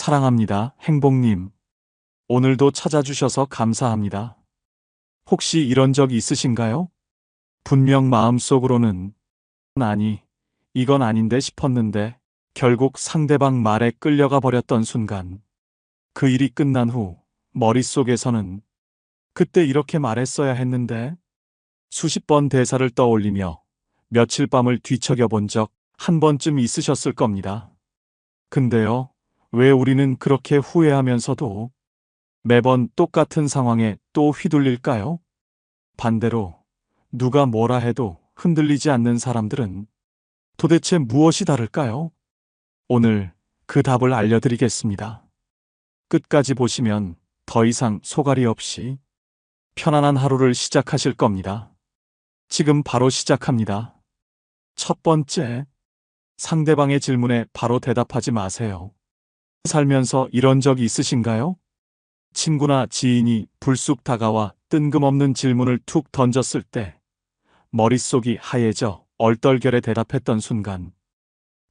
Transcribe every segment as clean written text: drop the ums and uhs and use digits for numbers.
사랑합니다, 행복님. 오늘도 찾아주셔서 감사합니다. 혹시 이런 적 있으신가요? 분명 마음속으로는 아니, 이건 아닌데 싶었는데 결국 상대방 말에 끌려가 버렸던 순간 그 일이 끝난 후 머릿속에서는 그때 이렇게 말했어야 했는데 수십 번 대사를 떠올리며 며칠 밤을 뒤척여 본 적 한 번쯤 있으셨을 겁니다. 근데요, 왜 우리는 그렇게 후회하면서도 매번 똑같은 상황에 또 휘둘릴까요? 반대로 누가 뭐라 해도 흔들리지 않는 사람들은 도대체 무엇이 다를까요? 오늘 그 답을 알려드리겠습니다. 끝까지 보시면 더 이상 소갈이 없이 편안한 하루를 시작하실 겁니다. 지금 바로 시작합니다. 첫 번째, 상대방의 질문에 바로 대답하지 마세요. 살면서 이런 적이 있으신가요? 친구나 지인이 불쑥 다가와 뜬금없는 질문을 툭 던졌을 때 머릿속이 하얘져 얼떨결에 대답했던 순간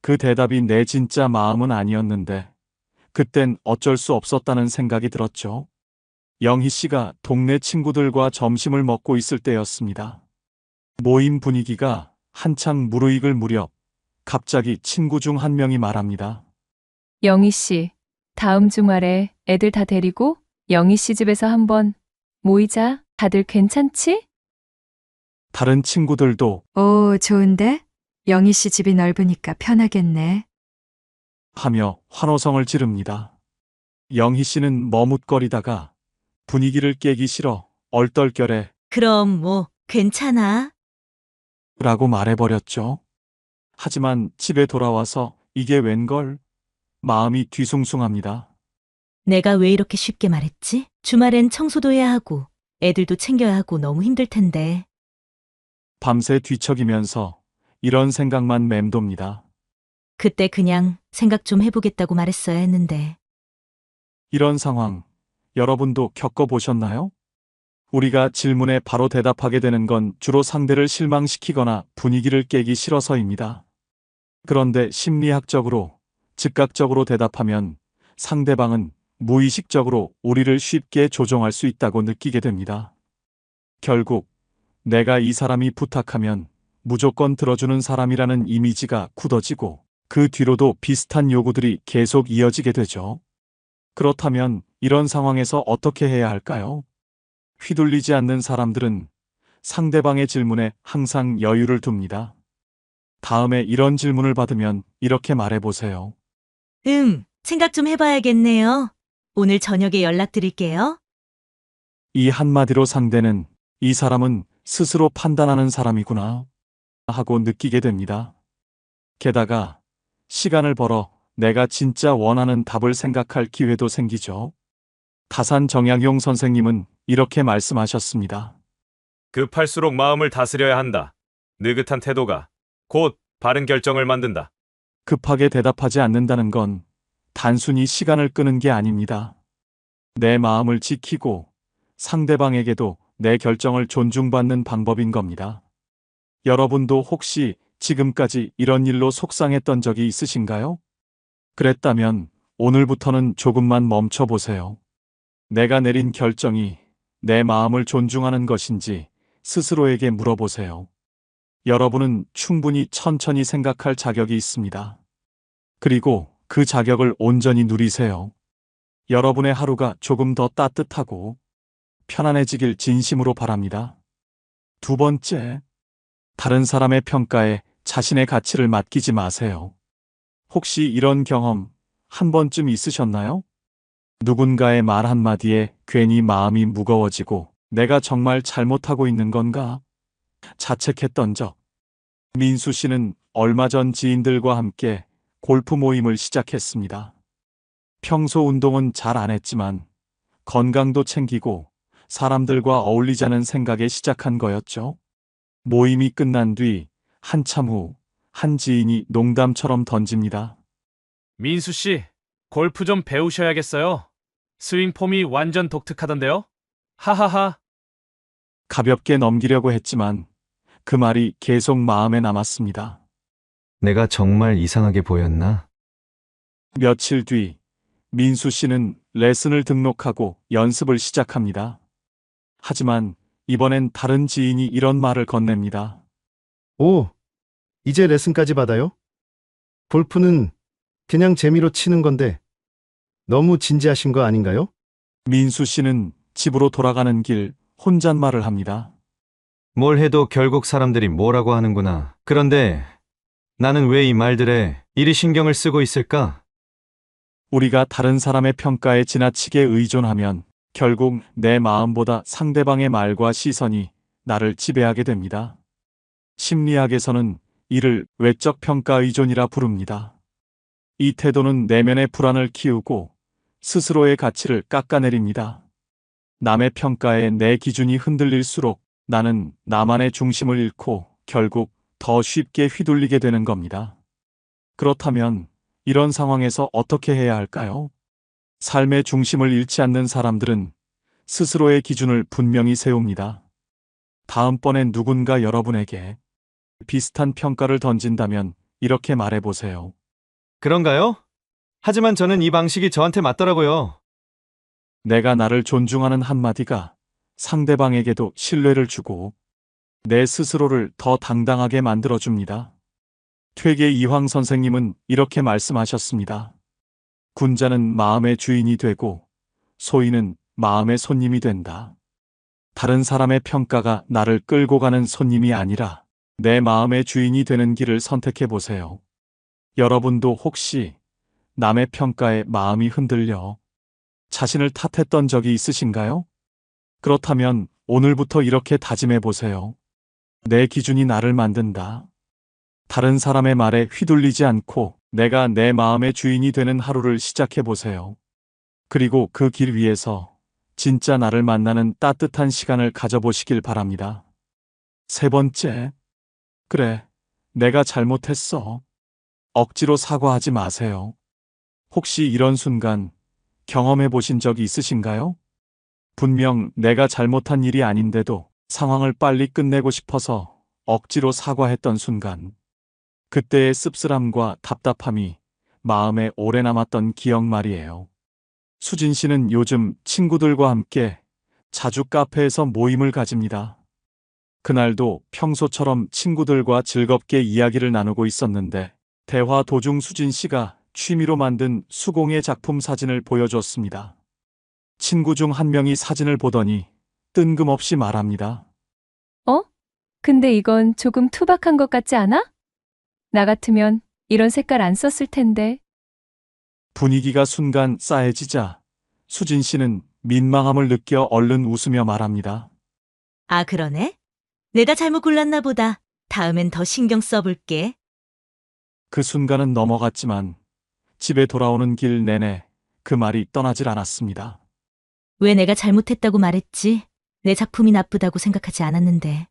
그 대답이 내 진짜 마음은 아니었는데 그땐 어쩔 수 없었다는 생각이 들었죠. 영희 씨가 동네 친구들과 점심을 먹고 있을 때였습니다. 모임 분위기가 한창 무르익을 무렵 갑자기 친구 중 한 명이 말합니다. 영희 씨, 다음 주말에 애들 다 데리고 영희 씨 집에서 한번 모이자. 다들 괜찮지? 다른 친구들도 오, 좋은데? 영희 씨 집이 넓으니까 편하겠네. 하며 환호성을 지릅니다. 영희 씨는 머뭇거리다가 분위기를 깨기 싫어 얼떨결에 그럼 뭐 괜찮아. 라고 말해버렸죠. 하지만 집에 돌아와서 이게 웬걸? 마음이 뒤숭숭합니다. 내가 왜 이렇게 쉽게 말했지? 주말엔 청소도 해야 하고 애들도 챙겨야 하고 너무 힘들 텐데. 밤새 뒤척이면서 이런 생각만 맴돕니다. 그때 그냥 생각 좀 해보겠다고 말했어야 했는데. 이런 상황, 여러분도 겪어보셨나요? 우리가 질문에 바로 대답하게 되는 건 주로 상대를 실망시키거나 분위기를 깨기 싫어서입니다. 그런데 심리학적으로, 즉각적으로 대답하면 상대방은 무의식적으로 우리를 쉽게 조종할 수 있다고 느끼게 됩니다. 결국, 내가 이 사람이 부탁하면 무조건 들어주는 사람이라는 이미지가 굳어지고 그 뒤로도 비슷한 요구들이 계속 이어지게 되죠. 그렇다면 이런 상황에서 어떻게 해야 할까요? 휘둘리지 않는 사람들은 상대방의 질문에 항상 여유를 둡니다. 다음에 이런 질문을 받으면 이렇게 말해보세요. 생각 좀 해봐야겠네요. 오늘 저녁에 연락드릴게요. 이 한마디로 상대는 이 사람은 스스로 판단하는 사람이구나 하고 느끼게 됩니다. 게다가 시간을 벌어 내가 진짜 원하는 답을 생각할 기회도 생기죠. 다산 정약용 선생님은 이렇게 말씀하셨습니다. 급할수록 마음을 다스려야 한다. 느긋한 태도가 곧 바른 결정을 만든다. 급하게 대답하지 않는다는 건 단순히 시간을 끄는 게 아닙니다. 내 마음을 지키고 상대방에게도 내 결정을 존중받는 방법인 겁니다. 여러분도 혹시 지금까지 이런 일로 속상했던 적이 있으신가요? 그랬다면 오늘부터는 조금만 멈춰 보세요. 내가 내린 결정이 내 마음을 존중하는 것인지 스스로에게 물어보세요. 여러분은 충분히 천천히 생각할 자격이 있습니다. 그리고 그 자격을 온전히 누리세요. 여러분의 하루가 조금 더 따뜻하고 편안해지길 진심으로 바랍니다. 두 번째, 다른 사람의 평가에 자신의 가치를 맡기지 마세요. 혹시 이런 경험 한 번쯤 있으셨나요? 누군가의 말 한마디에 괜히 마음이 무거워지고 내가 정말 잘못하고 있는 건가? 자책했던 적. 민수 씨는 얼마 전 지인들과 함께 골프 모임을 시작했습니다. 평소 운동은 잘 안 했지만 건강도 챙기고 사람들과 어울리자는 생각에 시작한 거였죠. 모임이 끝난 뒤 한참 후 한 지인이 농담처럼 던집니다. 민수 씨, 골프 좀 배우셔야겠어요. 스윙 폼이 완전 독특하던데요? 하하하. 가볍게 넘기려고 했지만 그 말이 계속 마음에 남았습니다. 내가 정말 이상하게 보였나? 며칠 뒤 민수 씨는 레슨을 등록하고 연습을 시작합니다. 하지만 이번엔 다른 지인이 이런 말을 건넵니다. 오, 이제 레슨까지 받아요? 골프는 그냥 재미로 치는 건데 너무 진지하신 거 아닌가요? 민수 씨는 집으로 돌아가는 길 혼잣말을 합니다. 뭘 해도 결국 사람들이 뭐라고 하는구나. 그런데 나는 왜 이 말들에 이리 신경을 쓰고 있을까? 우리가 다른 사람의 평가에 지나치게 의존하면 결국 내 마음보다 상대방의 말과 시선이 나를 지배하게 됩니다. 심리학에서는 이를 외적 평가 의존이라 부릅니다. 이 태도는 내면의 불안을 키우고 스스로의 가치를 깎아내립니다. 남의 평가에 내 기준이 흔들릴수록 나는 나만의 중심을 잃고 결국 더 쉽게 휘둘리게 되는 겁니다. 그렇다면 이런 상황에서 어떻게 해야 할까요? 삶의 중심을 잃지 않는 사람들은 스스로의 기준을 분명히 세웁니다. 다음번엔 누군가 여러분에게 비슷한 평가를 던진다면 이렇게 말해보세요. 그런가요? 하지만 저는 이 방식이 저한테 맞더라고요. 내가 나를 존중하는 한마디가 상대방에게도 신뢰를 주고 내 스스로를 더 당당하게 만들어줍니다. 퇴계 이황 선생님은 이렇게 말씀하셨습니다. 군자는 마음의 주인이 되고 소인은 마음의 손님이 된다. 다른 사람의 평가가 나를 끌고 가는 손님이 아니라 내 마음의 주인이 되는 길을 선택해 보세요. 여러분도 혹시 남의 평가에 마음이 흔들려 자신을 탓했던 적이 있으신가요? 그렇다면 오늘부터 이렇게 다짐해 보세요. 내 기준이 나를 만든다. 다른 사람의 말에 휘둘리지 않고 내가 내 마음의 주인이 되는 하루를 시작해 보세요. 그리고 그 길 위에서 진짜 나를 만나는 따뜻한 시간을 가져보시길 바랍니다. 세 번째, 그래, 내가 잘못했어. 억지로 사과하지 마세요. 혹시 이런 순간 경험해 보신 적이 있으신가요? 분명 내가 잘못한 일이 아닌데도 상황을 빨리 끝내고 싶어서 억지로 사과했던 순간. 그때의 씁쓸함과 답답함이 마음에 오래 남았던 기억 말이에요. 수진 씨는 요즘 친구들과 함께 자주 카페에서 모임을 가집니다. 그날도 평소처럼 친구들과 즐겁게 이야기를 나누고 있었는데 대화 도중 수진 씨가 취미로 만든 수공예 작품 사진을 보여줬습니다. 친구 중 한 명이 사진을 보더니 뜬금없이 말합니다. 근데 이건 조금 투박한 것 같지 않아? 나 같으면 이런 색깔 안 썼을 텐데. 분위기가 순간 싸해지자 수진 씨는 민망함을 느껴 얼른 웃으며 말합니다. 아, 그러네? 내가 잘못 골랐나 보다. 다음엔 더 신경 써볼게. 그 순간은 넘어갔지만 집에 돌아오는 길 내내 그 말이 떠나질 않았습니다. 왜 내가 잘못했다고 말했지? 내 작품이 나쁘다고 생각하지 않았는데.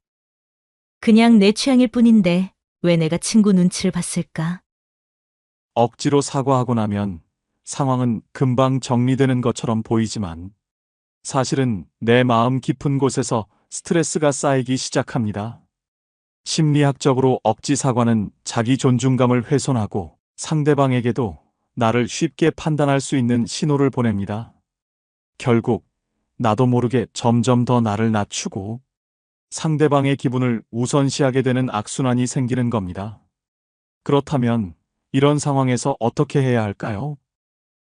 그냥 내 취향일 뿐인데 왜 내가 친구 눈치를 봤을까? 억지로 사과하고 나면 상황은 금방 정리되는 것처럼 보이지만 사실은 내 마음 깊은 곳에서 스트레스가 쌓이기 시작합니다. 심리학적으로 억지 사과는 자기 존중감을 훼손하고 상대방에게도 나를 쉽게 판단할 수 있는 신호를 보냅니다. 결국 나도 모르게 점점 더 나를 낮추고 상대방의 기분을 우선시하게 되는 악순환이 생기는 겁니다. 그렇다면 이런 상황에서 어떻게 해야 할까요?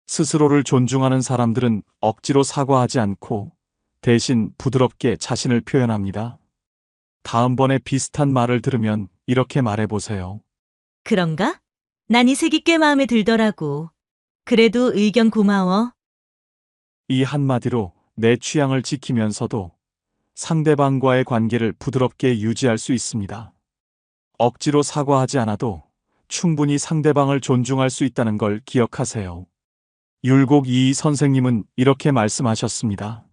스스로를 존중하는 사람들은 억지로 사과하지 않고 대신 부드럽게 자신을 표현합니다. 다음번에 비슷한 말을 들으면 이렇게 말해보세요. 그런가? 난 이 색이 꽤 마음에 들더라고. 그래도 의견 고마워. 이 한마디로 내 취향을 지키면서도 상대방과의 관계를 부드럽게 유지할 수 있습니다. 억지로 사과하지 않아도 충분히 상대방을 존중할 수 있다는 걸 기억하세요. 율곡 이이 선생님은 이렇게 말씀하셨습니다.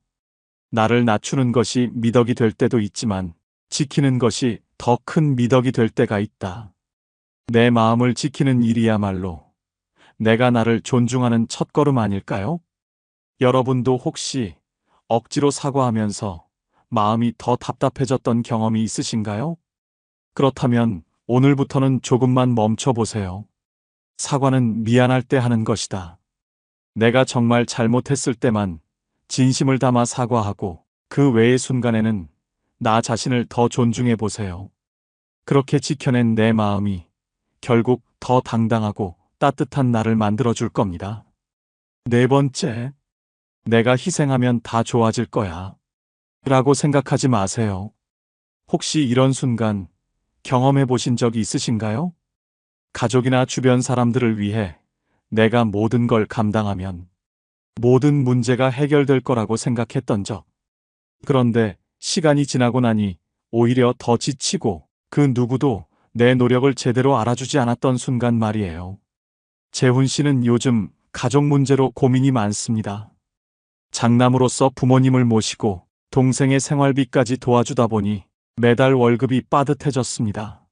나를 낮추는 것이 미덕이 될 때도 있지만 지키는 것이 더 큰 미덕이 될 때가 있다. 내 마음을 지키는 일이야말로 내가 나를 존중하는 첫걸음 아닐까요? 여러분도 혹시 억지로 사과하면서 마음이 더 답답해졌던 경험이 있으신가요? 그렇다면 오늘부터는 조금만 멈춰보세요. 사과는 미안할 때 하는 것이다. 내가 정말 잘못했을 때만 진심을 담아 사과하고 그 외의 순간에는 나 자신을 더 존중해 보세요. 그렇게 지켜낸 내 마음이 결국 더 당당하고 따뜻한 나를 만들어줄 겁니다. 네 번째, 내가 희생하면 다 좋아질 거야. 라고 생각하지 마세요. 혹시 이런 순간 경험해 보신 적이 있으신가요? 가족이나 주변 사람들을 위해 내가 모든 걸 감당하면 모든 문제가 해결될 거라고 생각했던 적. 그런데 시간이 지나고 나니 오히려 더 지치고 그 누구도 내 노력을 제대로 알아주지 않았던 순간 말이에요. 재훈 씨는 요즘 가족 문제로 고민이 많습니다. 장남으로서 부모님을 모시고 동생의 생활비까지 도와주다 보니 매달 월급이 빠듯해졌습니다.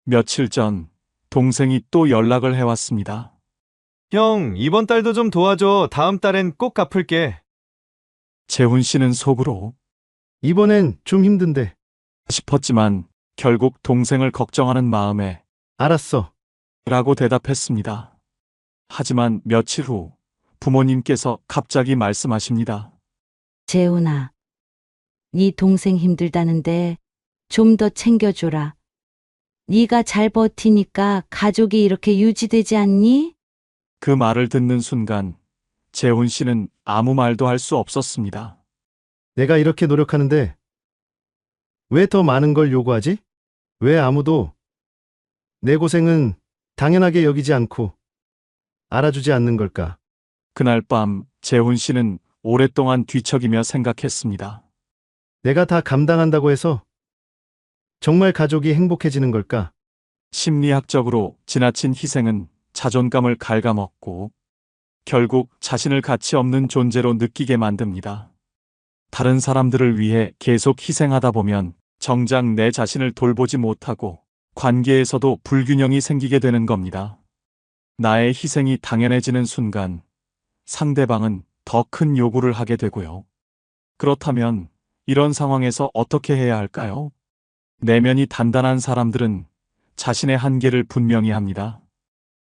며칠 전 동생이 또 연락을 해왔습니다. 형, 이번 달도 좀 도와줘. 다음 달엔 꼭 갚을게. 재훈 씨는 속으로 이번엔 좀 힘든데. 싶었지만 결국 동생을 걱정하는 마음에 알았어. 라고 대답했습니다. 하지만 며칠 후 부모님께서 갑자기 말씀하십니다. 재훈아, 네 동생 힘들다는데 좀 더 챙겨줘라. 네가 잘 버티니까 가족이 이렇게 유지되지 않니? 그 말을 듣는 순간 재훈 씨는 아무 말도 할 수 없었습니다. 내가 이렇게 노력하는데 왜 더 많은 걸 요구하지? 왜 아무도 내 고생은 당연하게 여기지 않고 알아주지 않는 걸까? 그날 밤 재훈 씨는 오랫동안 뒤척이며 생각했습니다. 내가 다 감당한다고 해서 정말 가족이 행복해지는 걸까? 심리학적으로 지나친 희생은 자존감을 갉아먹고 결국 자신을 가치 없는 존재로 느끼게 만듭니다. 다른 사람들을 위해 계속 희생하다 보면 정작 내 자신을 돌보지 못하고 관계에서도 불균형이 생기게 되는 겁니다. 나의 희생이 당연해지는 순간 상대방은 더 큰 요구를 하게 되고요. 그렇다면 이런 상황에서 어떻게 해야 할까요? 내면이 단단한 사람들은 자신의 한계를 분명히 합니다.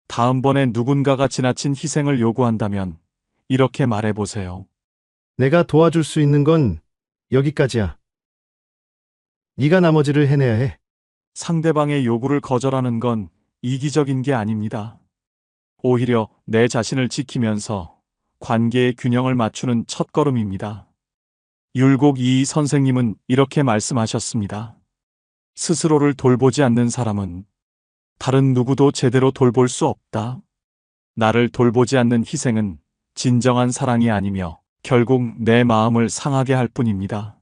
다음번에 누군가가 지나친 희생을 요구한다면 이렇게 말해보세요. 내가 도와줄 수 있는 건 여기까지야. 네가 나머지를 해내야 해. 상대방의 요구를 거절하는 건 이기적인 게 아닙니다. 오히려 내 자신을 지키면서 관계의 균형을 맞추는 첫걸음입니다. 율곡 이이 선생님은 이렇게 말씀하셨습니다. 스스로를 돌보지 않는 사람은 다른 누구도 제대로 돌볼 수 없다. 나를 돌보지 않는 희생은 진정한 사랑이 아니며 결국 내 마음을 상하게 할 뿐입니다.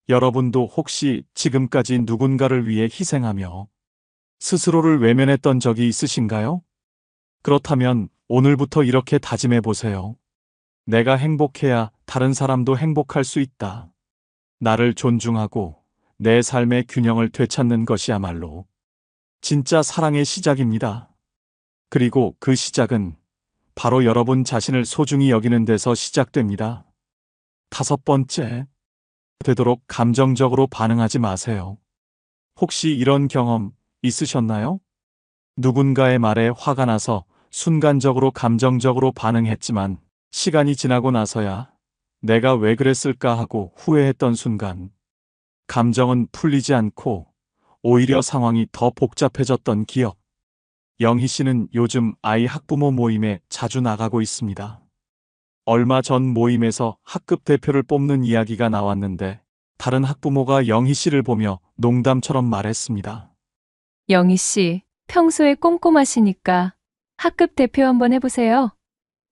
여러분도 혹시 지금까지 누군가를 위해 희생하며 스스로를 외면했던 적이 있으신가요? 그렇다면 오늘부터 이렇게 다짐해 보세요. 내가 행복해야 다른 사람도 행복할 수 있다. 나를 존중하고 내 삶의 균형을 되찾는 것이야말로 진짜 사랑의 시작입니다. 그리고 그 시작은 바로 여러분 자신을 소중히 여기는 데서 시작됩니다. 다섯 번째, 되도록 감정적으로 반응하지 마세요. 혹시 이런 경험 있으셨나요? 누군가의 말에 화가 나서 순간적으로 감정적으로 반응했지만 시간이 지나고 나서야 내가 왜 그랬을까 하고 후회했던 순간 감정은 풀리지 않고 오히려 상황이 더 복잡해졌던 기억. 영희 씨는 요즘 아이 학부모 모임에 자주 나가고 있습니다. 얼마 전 모임에서 학급 대표를 뽑는 이야기가 나왔는데 다른 학부모가 영희 씨를 보며 농담처럼 말했습니다. 영희 씨, 평소에 꼼꼼하시니까 학급 대표 한번 해보세요.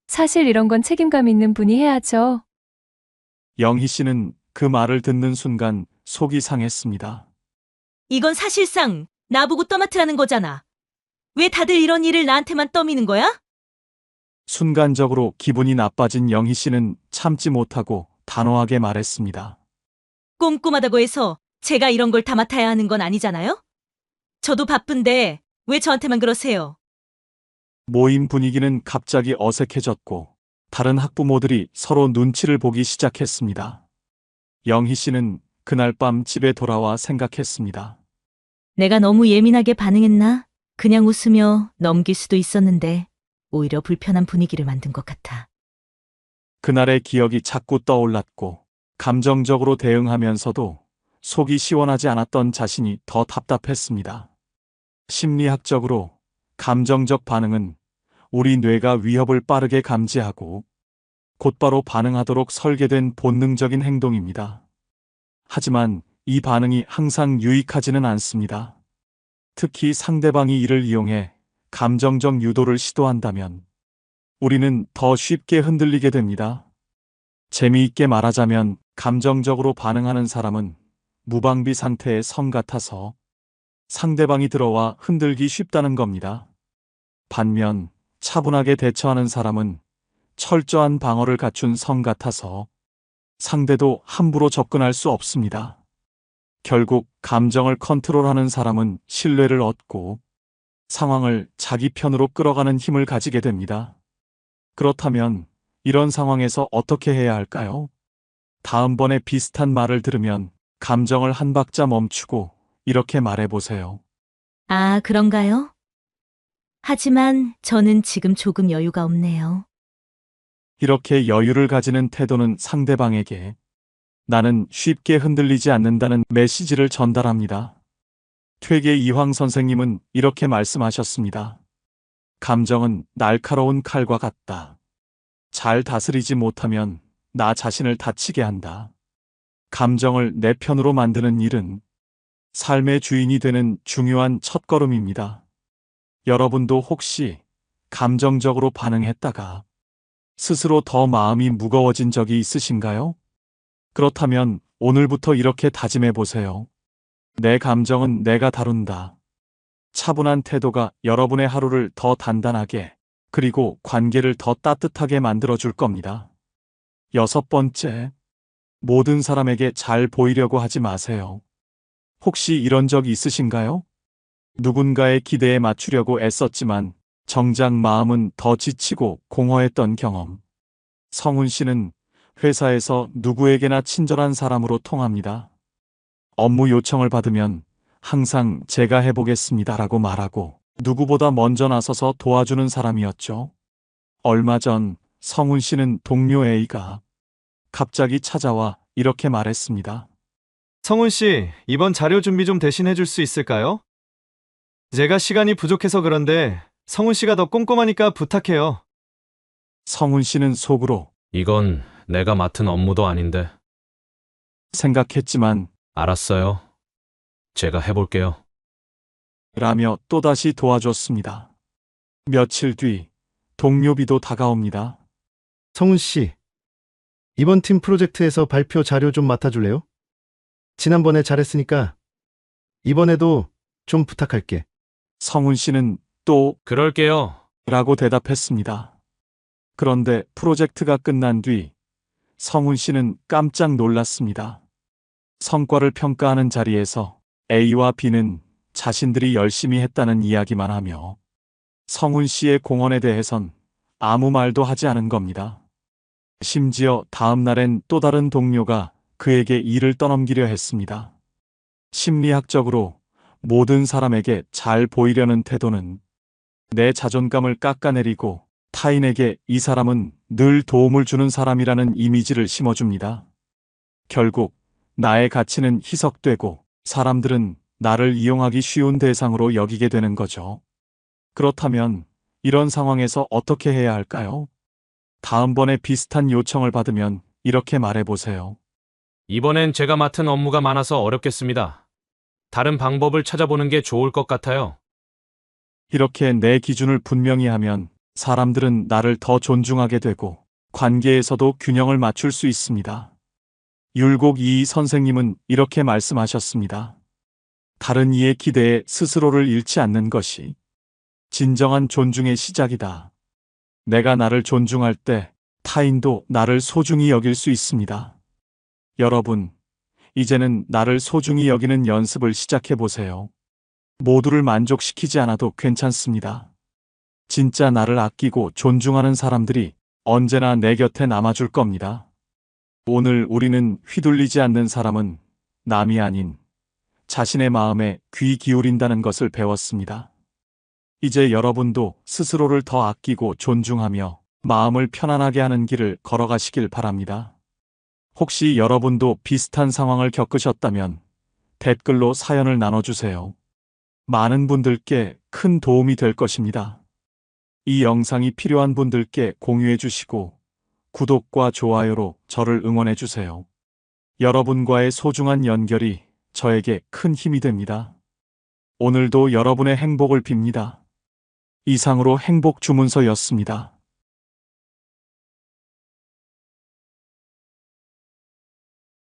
사실 이런 건 책임감 있는 분이 해야죠. 영희 씨는 그 말을 듣는 순간 속이 상했습니다. 이건 사실상 나보고 떠맡으라는 거잖아. 왜 다들 이런 일을 나한테만 떠미는 거야? 순간적으로 기분이 나빠진 영희 씨는 참지 못하고 단호하게 말했습니다. 꼼꼼하다고 해서 제가 이런 걸 다 맡아야 하는 건 아니잖아요? 저도 바쁜데 왜 저한테만 그러세요? 모임 분위기는 갑자기 어색해졌고 다른 학부모들이 서로 눈치를 보기 시작했습니다. 영희 씨는 그날 밤 집에 돌아와 생각했습니다. 내가 너무 예민하게 반응했나? 그냥 웃으며 넘길 수도 있었는데 오히려 불편한 분위기를 만든 것 같아. 그날의 기억이 자꾸 떠올랐고 감정적으로 대응하면서도 속이 시원하지 않았던 자신이 더 답답했습니다. 심리학적으로 감정적 반응은 우리 뇌가 위협을 빠르게 감지하고 곧바로 반응하도록 설계된 본능적인 행동입니다. 하지만 이 반응이 항상 유익하지는 않습니다. 특히 상대방이 이를 이용해 감정적 유도를 시도한다면 우리는 더 쉽게 흔들리게 됩니다. 재미있게 말하자면 감정적으로 반응하는 사람은 무방비 상태의 성 같아서 상대방이 들어와 흔들기 쉽다는 겁니다. 반면 차분하게 대처하는 사람은 철저한 방어를 갖춘 성 같아서 상대도 함부로 접근할 수 없습니다. 결국 감정을 컨트롤하는 사람은 신뢰를 얻고 상황을 자기 편으로 끌어가는 힘을 가지게 됩니다. 그렇다면 이런 상황에서 어떻게 해야 할까요? 다음번에 비슷한 말을 들으면 감정을 한 박자 멈추고 이렇게 말해보세요. 아, 그런가요? 하지만 저는 지금 조금 여유가 없네요. 이렇게 여유를 가지는 태도는 상대방에게 나는 쉽게 흔들리지 않는다는 메시지를 전달합니다. 퇴계 이황 선생님은 이렇게 말씀하셨습니다. 감정은 날카로운 칼과 같다. 잘 다스리지 못하면 나 자신을 다치게 한다. 감정을 내 편으로 만드는 일은 삶의 주인이 되는 중요한 첫걸음입니다. 여러분도 혹시 감정적으로 반응했다가 스스로 더 마음이 무거워진 적이 있으신가요? 그렇다면 오늘부터 이렇게 다짐해 보세요. 내 감정은 내가 다룬다. 차분한 태도가 여러분의 하루를 더 단단하게 그리고 관계를 더 따뜻하게 만들어줄 겁니다. 6번째, 모든 사람에게 잘 보이려고 하지 마세요. 혹시 이런 적 있으신가요? 누군가의 기대에 맞추려고 애썼지만 정작 마음은 더 지치고 공허했던 경험. 성훈 씨는 회사에서 누구에게나 친절한 사람으로 통합니다. 업무 요청을 받으면 항상 제가 해보겠습니다라고 말하고 누구보다 먼저 나서서 도와주는 사람이었죠. 얼마 전 성훈 씨는 동료 A가 갑자기 찾아와 이렇게 말했습니다. 성훈 씨, 이번 자료 준비 좀 대신 해줄 수 있을까요? 제가 시간이 부족해서 그런데 성훈 씨가 더 꼼꼼하니까 부탁해요. 성훈 씨는 속으로 이건 내가 맡은 업무도 아닌데. 생각했지만 알았어요. 제가 해볼게요. 라며 또다시 도와줬습니다. 며칠 뒤 동료 B도 다가옵니다. 성훈 씨, 이번 팀 프로젝트에서 발표 자료 좀 맡아줄래요? 지난번에 잘했으니까 이번에도 좀 부탁할게. 성훈 씨는 또 그럴게요. 라고 대답했습니다. 그런데 프로젝트가 끝난 뒤 성훈 씨는 깜짝 놀랐습니다. 성과를 평가하는 자리에서 A와 B는 자신들이 열심히 했다는 이야기만 하며 성훈 씨의 공헌에 대해선 아무 말도 하지 않은 겁니다. 심지어 다음 날엔 또 다른 동료가 그에게 일을 떠넘기려 했습니다. 심리학적으로 모든 사람에게 잘 보이려는 태도는 내 자존감을 깎아내리고 타인에게 이 사람은 늘 도움을 주는 사람이라는 이미지를 심어줍니다. 결국 나의 가치는 희석되고 사람들은 나를 이용하기 쉬운 대상으로 여기게 되는 거죠. 그렇다면 이런 상황에서 어떻게 해야 할까요? 다음번에 비슷한 요청을 받으면 이렇게 말해보세요. 이번엔 제가 맡은 업무가 많아서 어렵겠습니다. 다른 방법을 찾아보는 게 좋을 것 같아요. 이렇게 내 기준을 분명히 하면 사람들은 나를 더 존중하게 되고 관계에서도 균형을 맞출 수 있습니다. 율곡 이이 선생님은 이렇게 말씀하셨습니다. 다른 이의 기대에 스스로를 잃지 않는 것이 진정한 존중의 시작이다. 내가 나를 존중할 때 타인도 나를 소중히 여길 수 있습니다. 여러분, 이제는 나를 소중히 여기는 연습을 시작해 보세요. 모두를 만족시키지 않아도 괜찮습니다. 진짜 나를 아끼고 존중하는 사람들이 언제나 내 곁에 남아줄 겁니다. 오늘 우리는 휘둘리지 않는 사람은 남이 아닌 자신의 마음에 귀 기울인다는 것을 배웠습니다. 이제 여러분도 스스로를 더 아끼고 존중하며 마음을 편안하게 하는 길을 걸어가시길 바랍니다. 혹시 여러분도 비슷한 상황을 겪으셨다면 댓글로 사연을 나눠주세요. 많은 분들께 큰 도움이 될 것입니다. 이 영상이 필요한 분들께 공유해 주시고 구독과 좋아요로 저를 응원해 주세요. 여러분과의 소중한 연결이 저에게 큰 힘이 됩니다. 오늘도 여러분의 행복을 빕니다. 이상으로 행복 주문서였습니다.